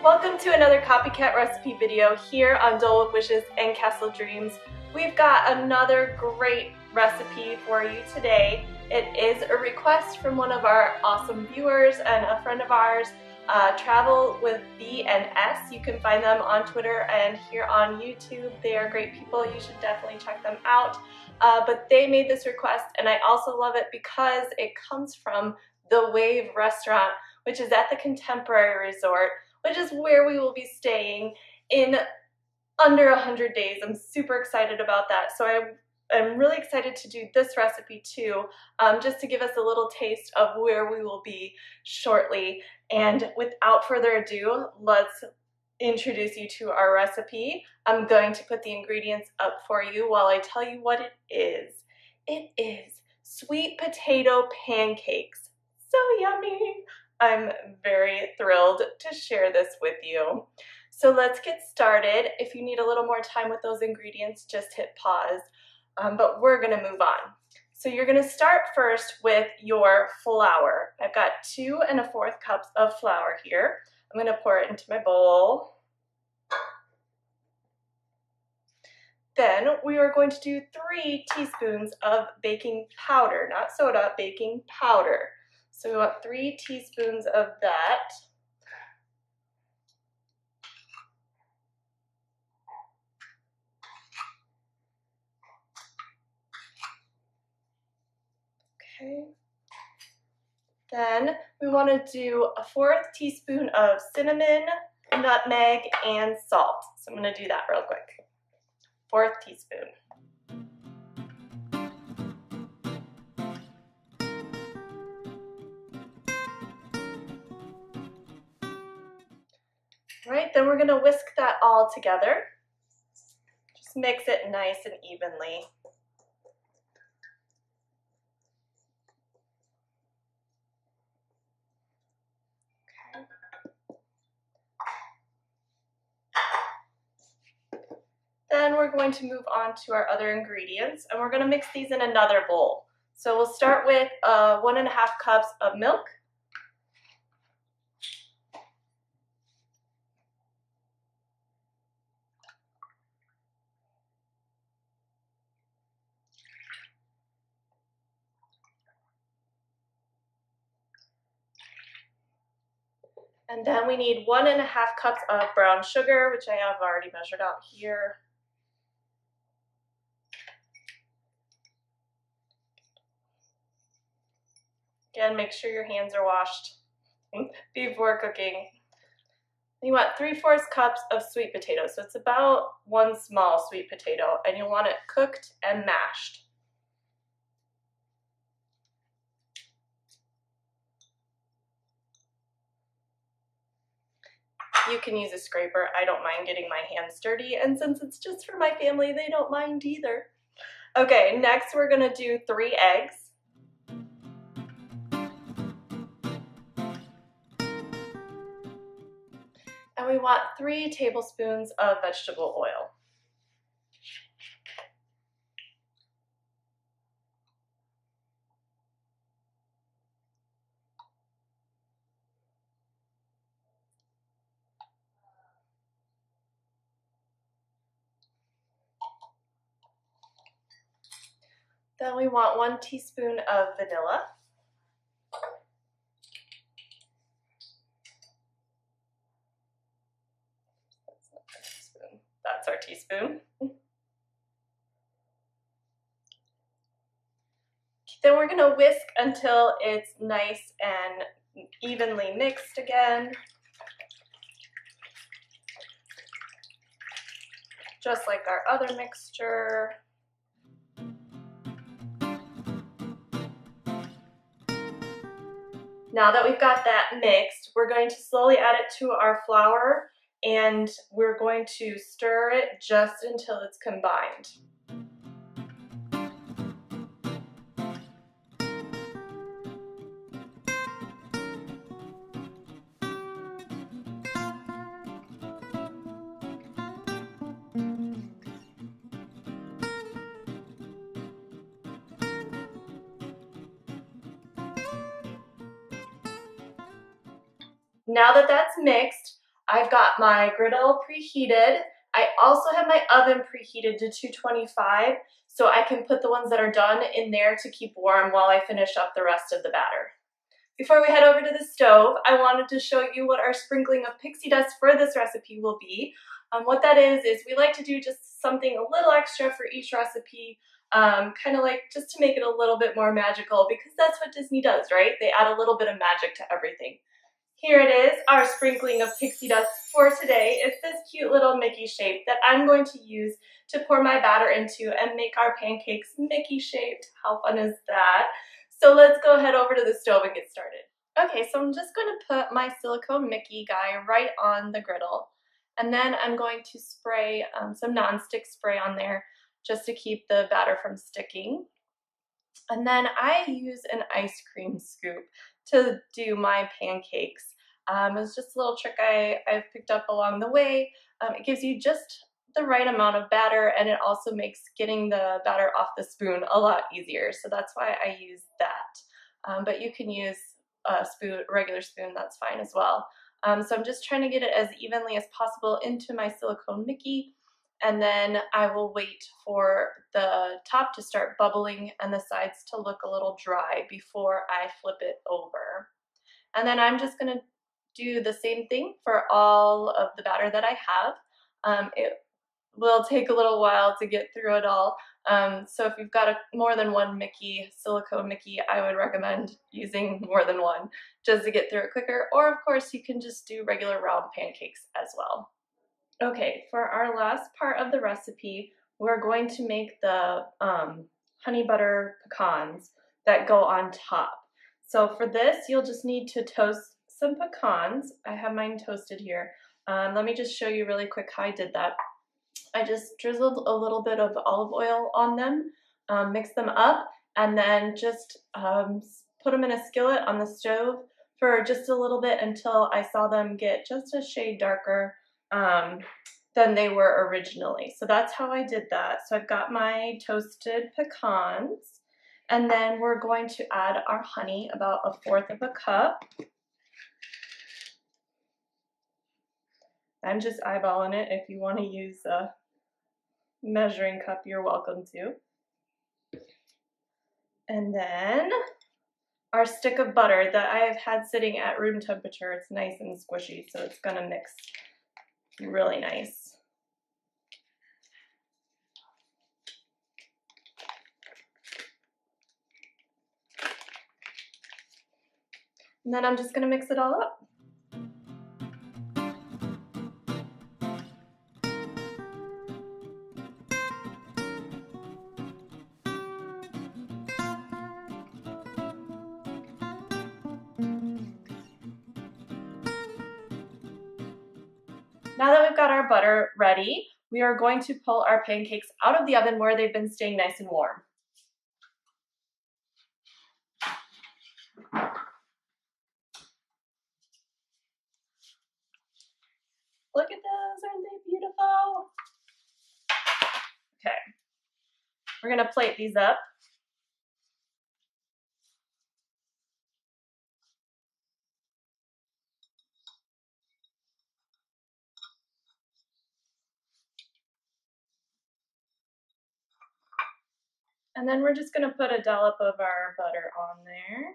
Welcome to another copycat recipe video here on Dole with Wishes and Castle Dreams. We've got another great recipe for you today. It is a request from one of our awesome viewers and a friend of ours, Travel with B and S. You can find them on Twitter and here on YouTube. They are great people. You should definitely check them out. But they made this request, and I also love it because it comes from the Wave restaurant, which is at the Contemporary Resort, which is where we will be staying in under 100 days. I'm super excited about that. So I'm really excited to do this recipe too, just to give us a little taste of where we will be shortly. And without further ado, let's introduce you to our recipe. I'm going to put the ingredients up for you while I tell you what it is. It is sweet potato pancakes. So yummy! I'm very thrilled to share this with you. So let's get started. If you need a little more time with those ingredients, just hit pause. But we're gonna move on. So you're gonna start first with your flour. I've got 2 1/4 cups of flour here. I'm gonna pour it into my bowl. Then we are going to do 3 teaspoons of baking powder, not soda, baking powder. So we want 3 teaspoons of that. Okay. Then we want to do a 1/4 teaspoon of cinnamon, nutmeg, and salt. So I'm going to do that real quick. 1/4 teaspoon. Right, then we're going to whisk that all together. Just mix it nice and evenly. Okay. Then we're going to move on to our other ingredients, and we're going to mix these in another bowl. So we'll start with 1 1/2 cups of milk. And then we need 1 1/2 cups of brown sugar, which I have already measured out here. Again, make sure your hands are washed before cooking. You want 3/4 cups of sweet potato, so it's about 1 small sweet potato, and you want it cooked and mashed. You can use a scraper. I don't mind getting my hands dirty, and since it's just for my family, they don't mind either. Okay, next we're gonna do 3 eggs. And we want 3 tablespoons of vegetable oil. Then we want 1 teaspoon of vanilla. That's our teaspoon. Then we're gonna whisk until it's nice and evenly mixed again. Just like our other mixture. Now that we've got that mixed, we're going to slowly add it to our flour, and we're going to stir it just until it's combined. Now that that's mixed, I've got my griddle preheated. I also have my oven preheated to 225, so I can put the ones that are done in there to keep warm while I finish up the rest of the batter. Before we head over to the stove, I wanted to show you what our sprinkling of pixie dust for this recipe will be. What that is we like to do just something a little extra for each recipe, kind of like just to make it a little bit more magical, because that's what Disney does, right? They add a little bit of magic to everything. Here it is, our sprinkling of pixie dust for today. It's this cute little Mickey shape that I'm going to use to pour my batter into and make our pancakes Mickey shaped. How fun is that? So let's go ahead over to the stove and get started. Okay, so I'm just going to put my silicone Mickey guy right on the griddle. And then I'm going to spray some nonstick spray on there just to keep the batter from sticking. And then I use an ice cream scoop to do my pancakes. It's just a little trick I've picked up along the way. It gives you just the right amount of batter, and it also makes getting the batter off the spoon a lot easier. So that's why I use that. But you can use a regular spoon, that's fine as well. So I'm just trying to get it as evenly as possible into my silicone Mickey, and then I will wait for the top to start bubbling and the sides to look a little dry before I flip it over. And then I'm just going to do the same thing for all of the batter that I have. It will take a little while to get through it all. So if you've got more than one Mickey, silicone Mickey, I would recommend using more than one just to get through it quicker. Or of course you can just do regular round pancakes as well. Okay, for our last part of the recipe, we're going to make the honey butter pecans that go on top. So for this, you'll just need to toast some pecans. I have mine toasted here. Let me just show you really quick how I did that. I just drizzled a little bit of olive oil on them, mixed them up, and then just put them in a skillet on the stove for just a little bit until I saw them get just a shade darker than they were originally. So that's how I did that. So I've got my toasted pecans, and then we're going to add our honey, about 1/4 of a cup. I'm just eyeballing it. If you want to use a measuring cup, you're welcome to. And then our stick of butter that I have had sitting at room temperature. It's nice and squishy, so it's going to mix really nice. And then I'm just going to mix it all up. Now that we've got our butter ready, we are going to pull our pancakes out of the oven where they've been staying nice and warm. Look at those, aren't they beautiful? Okay, we're gonna plate these up. And then we're just going to put a dollop of our butter on there.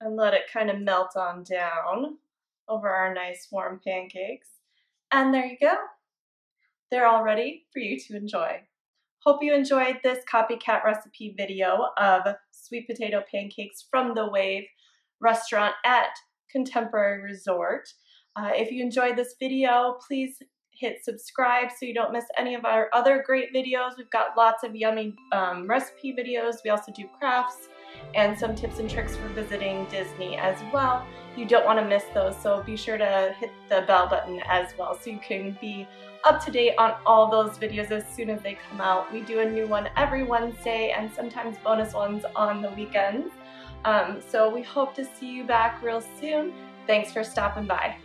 And let it kind of melt on down over our nice warm pancakes. And there you go. They're all ready for you to enjoy. Hope you enjoyed this copycat recipe video of sweet potato pancakes from the Wave restaurant at Contemporary Resort. If you enjoyed this video, please hit subscribe so you don't miss any of our other great videos. We've got lots of yummy recipe videos. We also do crafts and some tips and tricks for visiting Disney as well. You don't want to miss those, so be sure to hit the bell button as well so you can be up to date on all those videos as soon as they come out. We do a new one every Wednesday and sometimes bonus ones on the weekends. So we hope to see you back real soon. Thanks for stopping by.